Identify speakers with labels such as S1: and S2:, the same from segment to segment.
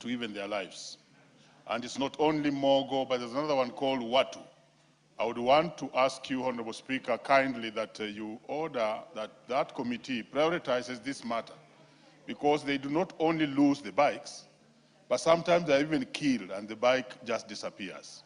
S1: to even their lives. And it's not only Mogo, but there's another one called Watu. I would want to ask you, Honorable Speaker, kindly that you order that that committee prioritizes this matter, because they do not only lose the bikes, but sometimes they're even killed and the bike just disappears.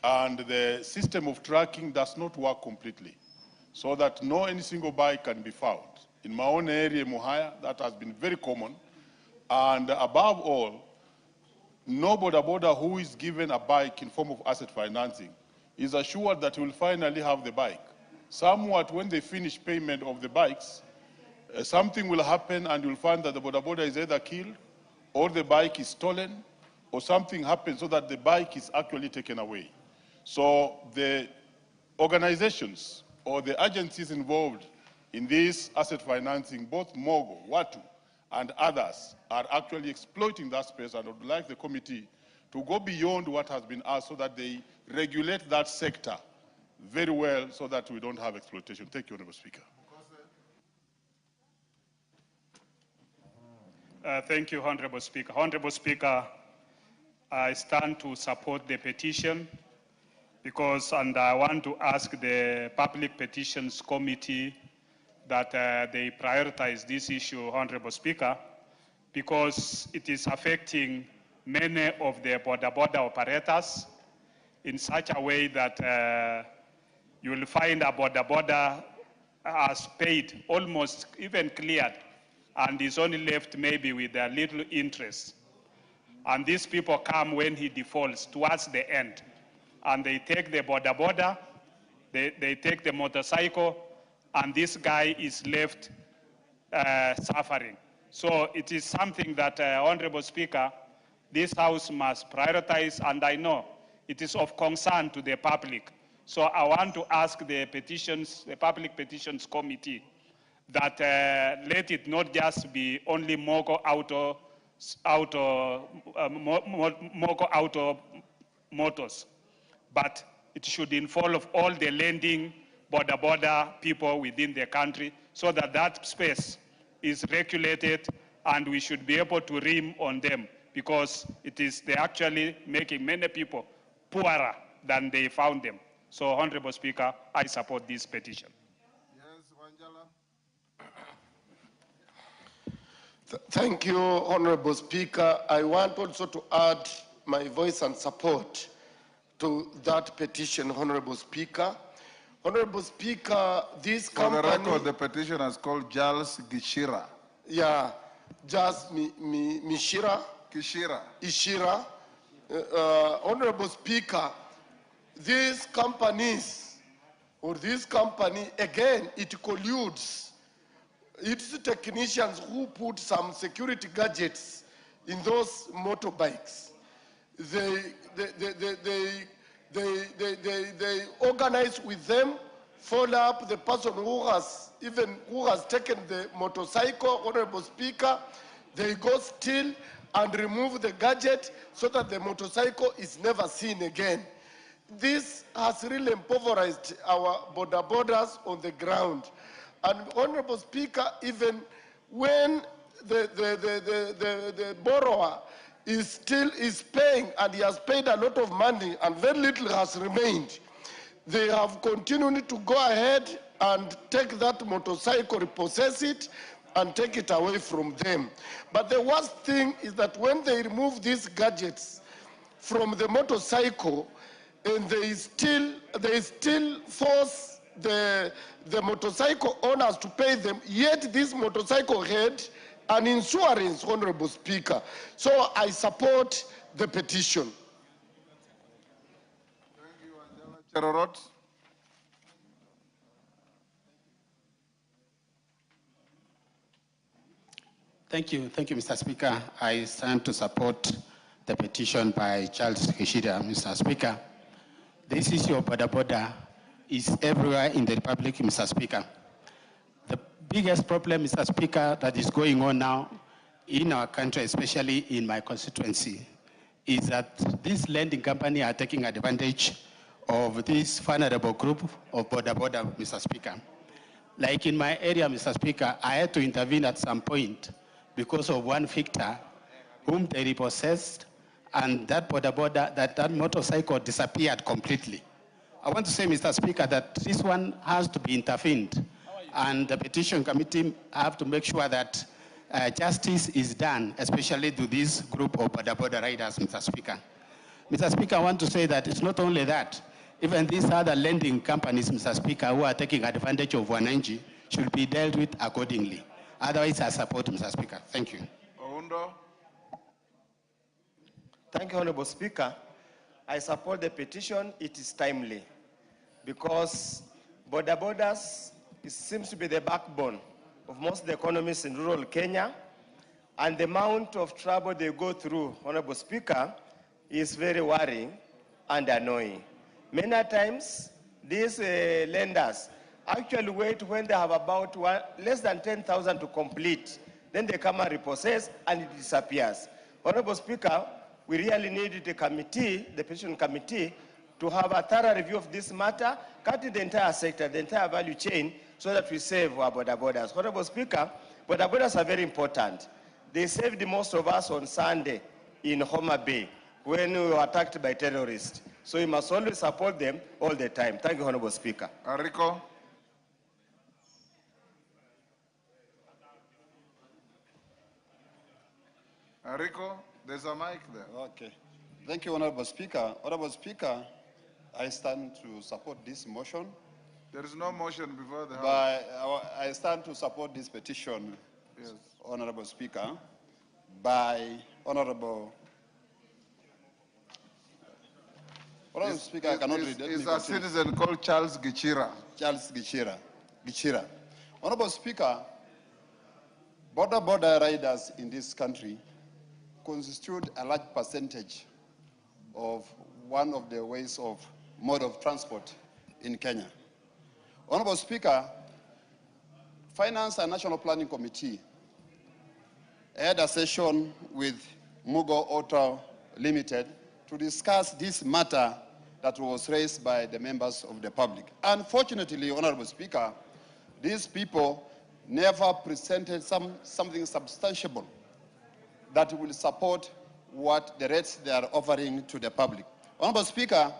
S1: And the system of tracking does not work completely, so that no any single bike can be found. In my own area, Muhaya, that has been very common. And above all, no bodaboda who is given a bike in form of asset financing is assured that he will finally have the bike. Somewhat, when they finish payment of the bikes, something will happen and you'll find that the bodaboda is either killed or the bike is stolen or something happens so that the bike is actually taken away. So the organizations or the agencies involved in this asset financing, both Mogo, Watu, and others, are actually exploiting that space, and I would like the committee to go beyond what has been asked so that they regulate that sector very well so that we don't have exploitation. Thank you, Honorable Speaker.
S2: Thank you, Honorable Speaker. Honorable Speaker, I stand to support the petition and I want to ask the Public Petitions Committee that they prioritize this issue, Honorable Speaker, because it is affecting many of the bodaboda operators in such a way that you will find a bodaboda has paid, almost even cleared, and is only left maybe with a little interest. And these people come when he defaults towards the end, and they take the bodaboda, they take the motorcycle, and this guy is left suffering. So it is something that, Honorable Speaker, this House must prioritize, and I know it is of concern to the public. So I want to ask the Public Petitions Committee that let it not just be only Mogo Auto Motors, but it should involve all the lending bodaboda people within the country so that that space is regulated and we should be able to ream on them, because they're actually making many people poorer than they found them. So, Honorable Speaker, I support this petition.
S3: Yes, Wanjala. Thank you, Honorable Speaker. I want also to add my voice and support to that petition, Honorable Speaker. Honorable Speaker, this company...
S4: For the record, the petitioner is called Giles Gishira.
S3: Yeah, Giles Mishira.
S4: Kishira.
S3: Ishira. Honorable Speaker, these companies, or this company, again, it colludes. It's technicians who put some security gadgets in those motorbikes. They organize with them, follow up the person who has taken the motorcycle, Honorable Speaker. They go steal and remove the gadget so that the motorcycle is never seen again. This has really impoverished our bodabodas on the ground. And Honorable Speaker, even when the borrower is paying, and he has paid a lot of money and very little has remained, they have continued to go ahead and take that motorcycle, repossess it, and take it away from them. But the worst thing is that when they remove these gadgets from the motorcycle, and they still force the motorcycle owners to pay them, yet this motorcycle had an insurance, Honorable Speaker. So I support the petition.
S4: Thank you, Angela Cherorot.
S5: Thank you, Mr. Speaker. I stand to support the petition by Charles Kishida, Mr. Speaker. This issue of bodaboda is everywhere in the Republic, Mr. Speaker. The biggest problem, Mr. Speaker, that is going on now in our country, especially in my constituency, is that this lending company are taking advantage of this vulnerable group of bodaboda, Mr. Speaker. Like in my area, Mr. Speaker, I had to intervene at some point because of one victor whom they repossessed, and that Bodaboda, that motorcycle disappeared completely. I want to say, Mr. Speaker, that this one has to be intervened, and the petition committee have to make sure that justice is done, especially to this group of Bodaboda riders, Mr. Speaker. Mr. Speaker, I want to say that it's not only that, even these other lending companies, Mr. Speaker, who are taking advantage of wananchi should be dealt with accordingly. Otherwise, I support, Mr. Speaker. Thank you.
S4: Oundo.
S3: Thank you, Honorable Speaker. I support the petition. It is timely because bodabodas seems to be the backbone of most of the economies in rural Kenya, and the amount of trouble they go through, Honorable Speaker, is very worrying and annoying. Many times, these lenders actually wait when they have about less than 10,000 to complete. Then they come and repossess and it disappears. Honorable Speaker, we really need the committee, the petition committee, to have a thorough review of this matter, cutting the entire sector, the entire value chain, so that we save our bodabodas. Honorable Speaker, bodabodas are very important. They saved most of us on Sunday in Homa Bay when we were attacked by terrorists. So we must always support them all the time. Thank you, Honorable Speaker.
S4: Ariko. Ariko, there's a mic there.
S6: Okay. Thank you, Honorable Speaker. Honorable Speaker, I stand to support this motion.
S4: There is no motion before the House.
S6: But I stand to support this petition,
S4: Yes.
S6: Honorable Speaker, by Honorable Speaker, I cannot read. Let me
S4: It's a
S6: continue.
S4: citizen called Charles Gichira.
S6: Charles Gichira. Honorable Speaker, border riders in this country constitute a large percentage of one of the ways of mode of transport in Kenya. Honorable Speaker, Finance and National Planning Committee had a session with Mogo Auto Limited to discuss this matter that was raised by the members of the public. Unfortunately, Honorable Speaker, these people never presented something substantiable that will support what the rates they are offering to the public. Honorable Speaker,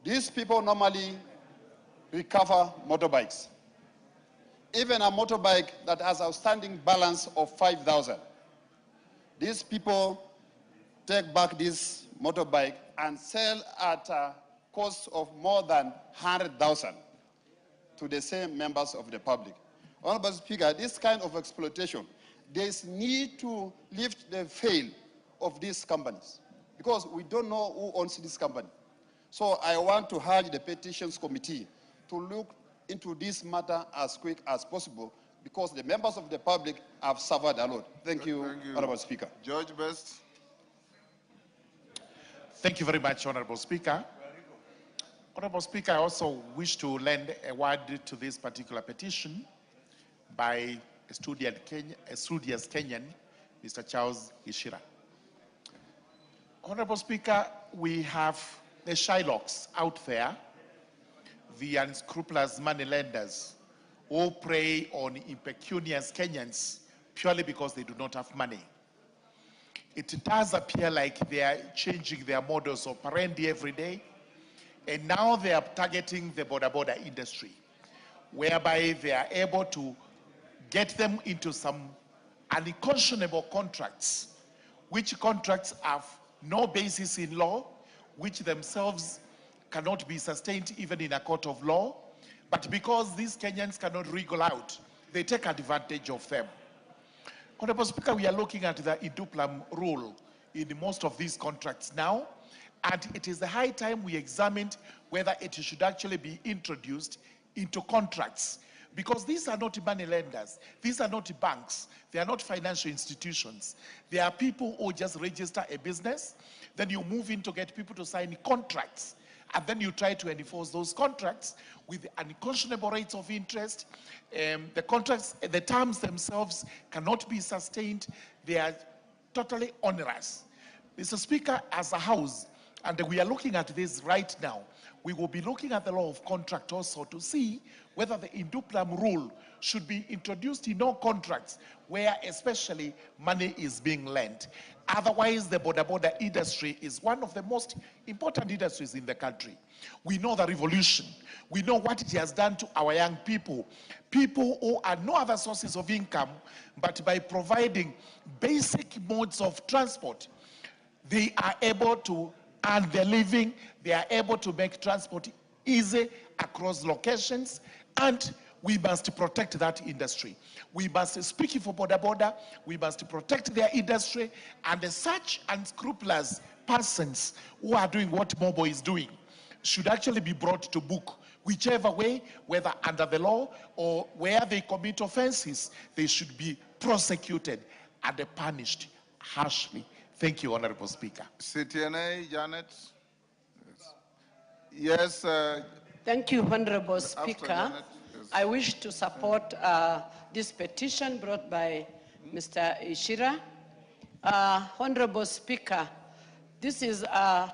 S6: these people normally recover motorbikes. Even a motorbike that has outstanding balance of 5,000. These people take back this motorbike and sell at a cost of more than 100,000 to the same members of the public. Honorable Speaker, this kind of exploitation, there's need to lift the veil of these companies because we don't know who owns this company. So I want to urge the Petitions Committee to look into this matter as quick as possible because the members of the public have suffered a lot. Thank you, Honorable Speaker.
S4: George Best.
S7: Thank you very much, Honorable Speaker. Honorable Speaker, I also wish to lend a word to this particular petition by a studious Kenyan, Mr. Charles Gishira. Honorable Speaker, we have the Shylocks out there, the unscrupulous money lenders who prey on impecunious Kenyans purely because they do not have money. It does appear like they are changing their modus operandi every day, and now they are targeting the bodaboda industry, whereby they are able to get them into some unconscionable contracts, which contracts have no basis in law, which themselves cannot be sustained even in a court of law, but because these Kenyans cannot wriggle out, they take advantage of them. Honorable Speaker, we are looking at the induplam rule in most of these contracts now, and it is the high time we examined whether it should actually be introduced into contracts, because these are not money lenders, these are not banks, they are not financial institutions. They are people who just register a business, then you move in to get people to sign contracts, and then you try to enforce those contracts with unconscionable rates of interest. The contracts, the terms themselves cannot be sustained. They are totally onerous. Mr. Speaker, as a House, And we are looking at this right now. We will be looking at the law of contract also to see whether the induplam rule should be introduced in all contracts where especially money is being lent. Otherwise, the Bodaboda industry is one of the most important industries in the country. We know the revolution. We know what it has done to our young people. People who had no other sources of income, but by providing basic modes of transport, they are able to earn their living. They are able to make transport easy across locations, and we must protect that industry. We must speak for Bodaboda. We must protect their industry, and such unscrupulous persons who are doing what Mogo is doing should actually be brought to book. Whichever way, whether under the law or where they commit offenses, they should be prosecuted and punished harshly. Thank you, Honorable Speaker.
S4: CTNA, Janet. Yes.
S8: Thank you, Honorable
S4: After
S8: Speaker.
S4: Janet, yes.
S8: I wish to support this petition brought by Mr. Ishira. Honorable Speaker, this is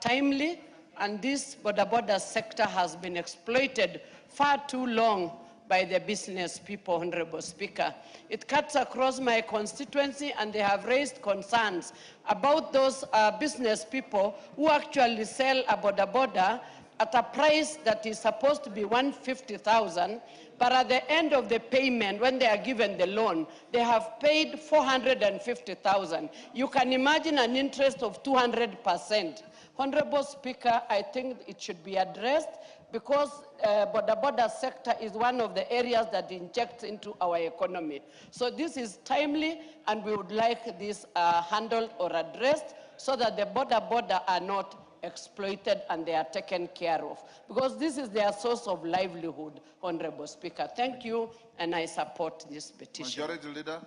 S8: timely, and this Bodaboda sector has been exploited far too long by the business people, Honorable Speaker. It cuts across my constituency, and they have raised concerns about those business people who actually sell a Bodaboda at a price that is supposed to be 150,000, but at the end of the payment, when they are given the loan, they have paid 450,000. You can imagine an interest of 200%. Honorable Speaker, I think it should be addressed because Bodaboda sector is one of the areas that injects into our economy. So this is timely, and we would like this handled or addressed so that the Bodaboda are not exploited and they are taken care of, because this is their source of livelihood, Honorable Speaker. Thank you, and I support this petition.
S4: Majority Leader.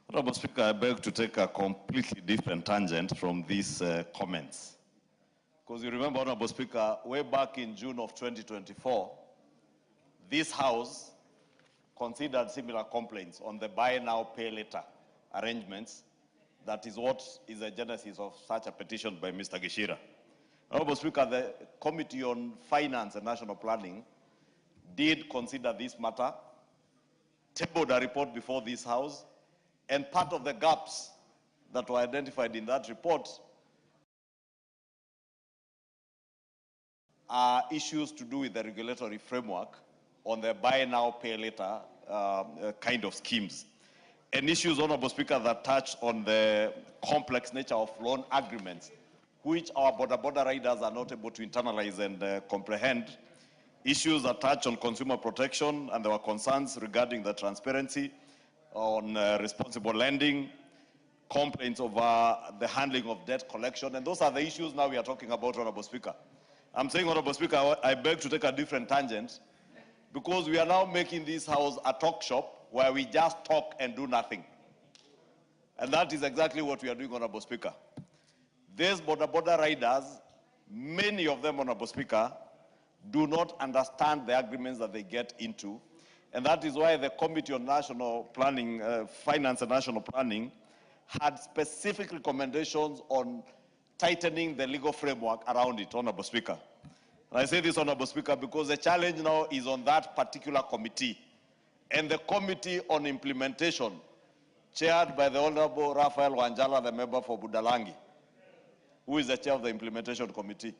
S9: Honorable Speaker, I beg to take a completely different tangent from these comments. Because you remember, Honorable Speaker, way back in June of 2024, this House considered similar complaints on the buy now, pay later arrangements. That is what is the genesis of such a petition by Mr. Gishira. Honorable Speaker, the Committee on Finance and National Planning did consider this matter, tabled a report before this House, and part of the gaps that were identified in that report are issues to do with the regulatory framework on the buy now, pay later kind of schemes. And issues, Honorable Speaker, that touch on the complex nature of loan agreements, which our Bodaboda riders are not able to internalize and comprehend. Issues that touch on consumer protection, and there were concerns regarding the transparency on responsible lending, complaints over the handling of debt collection, and those are the issues now we are talking about, Honorable Speaker. I'm saying, Honorable Speaker, I beg to take a different tangent, because we are now making this House a talk shop where we just talk and do nothing. And that is exactly what we are doing, Honorable Speaker. These Bodaboda riders, many of them, Honorable Speaker, do not understand the agreements that they get into. And that is why the Committee on National Planning, Finance and National Planning had specific recommendations on tightening the legal framework around it, Honorable Speaker. And I say this, Honorable Speaker, because the challenge now is on that particular committee. And the Committee on Implementation, chaired by the Honorable Raphael Wanjala, the member for Budalangi, who is the chair of the Implementation Committee.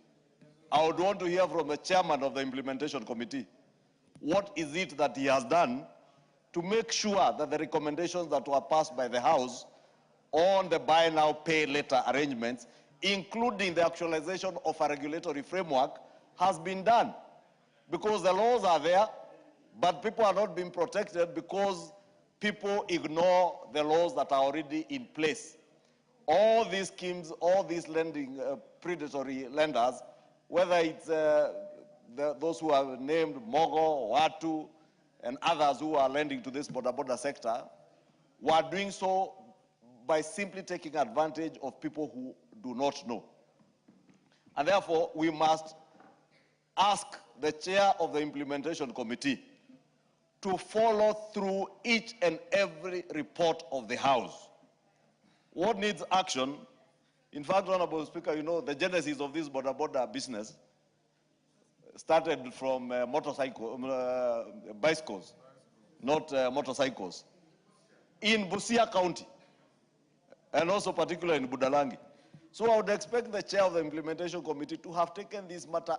S9: I would want to hear from the chairman of the Implementation Committee. What is it that he has done to make sure that the recommendations that were passed by the House on the buy now, pay later arrangements, including the actualization of a regulatory framework, has been done? Because the laws are there, but people are not being protected because people ignore the laws that are already in place. All these schemes, all these lending, predatory lenders, whether it's those who are named Mogo, Watu, and others who are lending to this Bodaboda sector, were doing so by simply taking advantage of people who do not know. And therefore, we must ask the chair of the Implementation Committee to follow through each and every report of the House. What needs action In fact, Honorable Speaker, you know, the genesis of this Bodaboda business started from bicycles, not motorcycles, in Busia County, and also particularly in Budalangi. So I would expect the chair of the implementation committee to have taken this matter